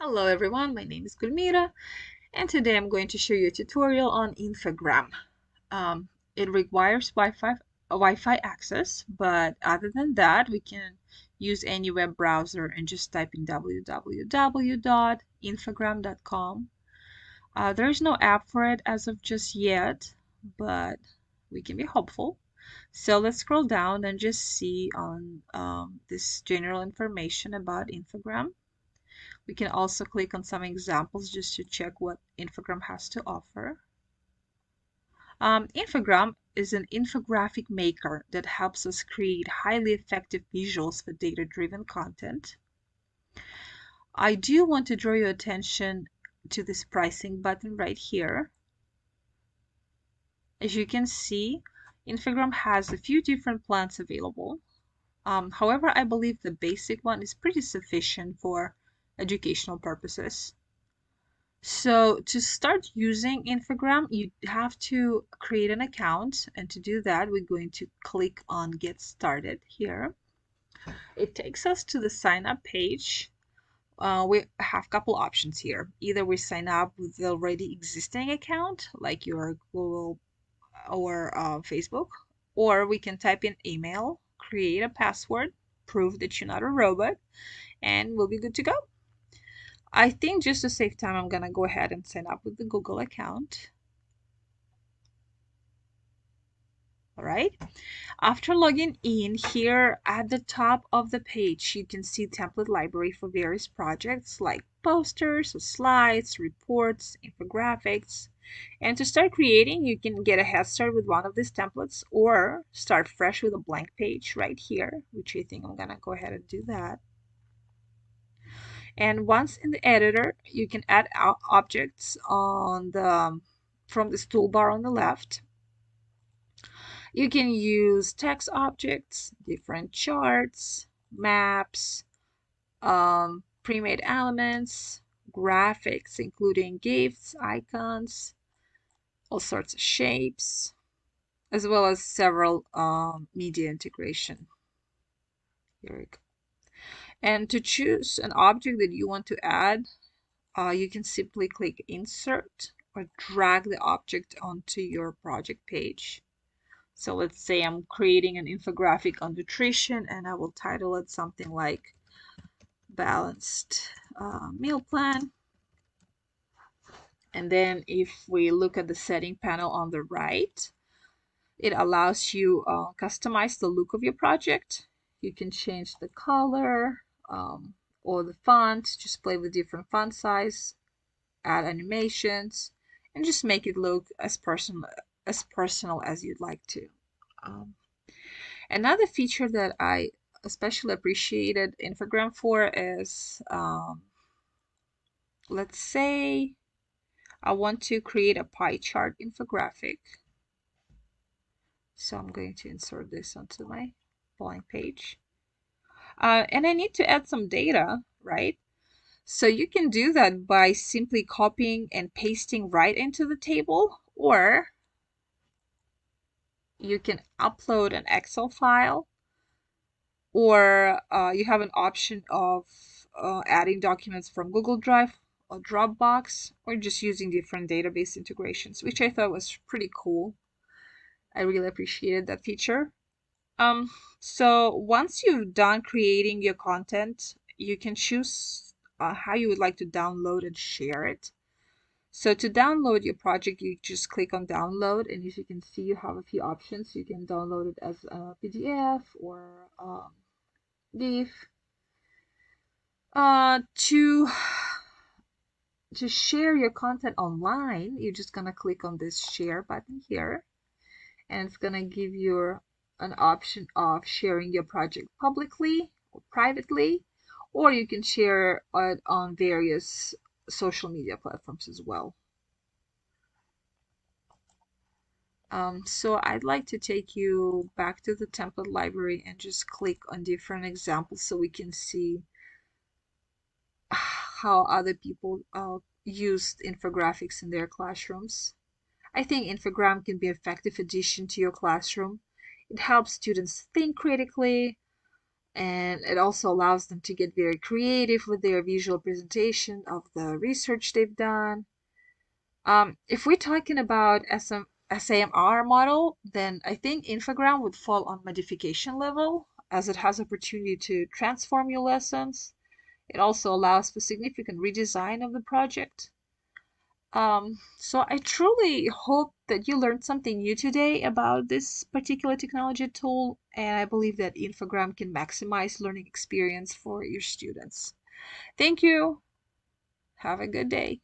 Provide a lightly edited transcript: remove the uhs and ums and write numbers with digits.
Hello everyone, my name is Gulmira and today I'm going to show you a tutorial on Infogram. It requires Wi-Fi access, but other than that, we can use any web browser and just type in www.infogram.com. There's no app for it as of just yet, but we can be hopeful. So let's scroll down and just see on this general information about Infogram. We can also click on some examples just to check what Infogram has to offer. Infogram is an infographic maker that helps us create highly effective visuals for data-driven content. I do want to draw your attention to this pricing button right here. As you can see, Infogram has a few different plans available. However, I believe the basic one is pretty sufficient for educational purposes. So to start using Infogram, you have to create an account. And to do that, we're going to click on Get Started here. It takes us to the sign up page. We have a couple options here. Either we sign up with the already existing account, like your Google or Facebook, or we can type in email, create a password, prove that you're not a robot, and we'll be good to go. I think just to save time, I'm gonna go ahead and sign up with the Google account. All right. After logging in, here at the top of the page, you can see template library for various projects like posters, slides, reports, infographics. And to start creating, you can get a head start with one of these templates or start fresh with a blank page right here, which I think I'm gonna go ahead and do that. And once in the editor, you can add objects on the from this toolbar on the left. You can use text objects, different charts, maps, pre-made elements, graphics, including GIFs, icons, all sorts of shapes, as well as several media integration. Here we go. And to choose an object that you want to add, you can simply click Insert or drag the object onto your project page. So let's say I'm creating an infographic on nutrition and I will title it something like Balanced Meal Plan. And then if we look at the setting panel on the right, it allows you customize the look of your project. You can change the color or the font, just play with different font size, add animations, and just make it look as personal as you'd like to. Another feature that I especially appreciated Infogram for is, let's say I want to create a pie chart infographic. So I'm going to insert this onto my blank page. And I need to add some data, right? So you can do that by simply copying and pasting right into the table, or you can upload an Excel file, or you have an option of adding documents from Google Drive or Dropbox, or just using different database integrations, which I thought was pretty cool. I really appreciated that feature. So once you've done creating your content, you can choose how you would like to download and share it. So to download your project, you just click on download, and as you can see, you have a few options. You can download it as a PDF or GIF. To share your content online, you're just gonna click on this share button here, and it's gonna give you an option of sharing your project publicly or privately, or you can share it on various social media platforms as well. So I'd like to take you back to the template library and just click on different examples so we can see how other people used infographics in their classrooms. I think Infogram can be an effective addition to your classroom. It helps students think critically, And it also allows them to get very creative with their visual presentation of the research they've done. If we're talking about SAMR model, then I think Infogram would fall on modification level as it has opportunity to transform your lessons. It also allows for significant redesign of the project. So I truly hope that you learned something new today about this particular technology tool, and I believe that Infogram can maximize learning experience for your students. Thank you. Have a good day.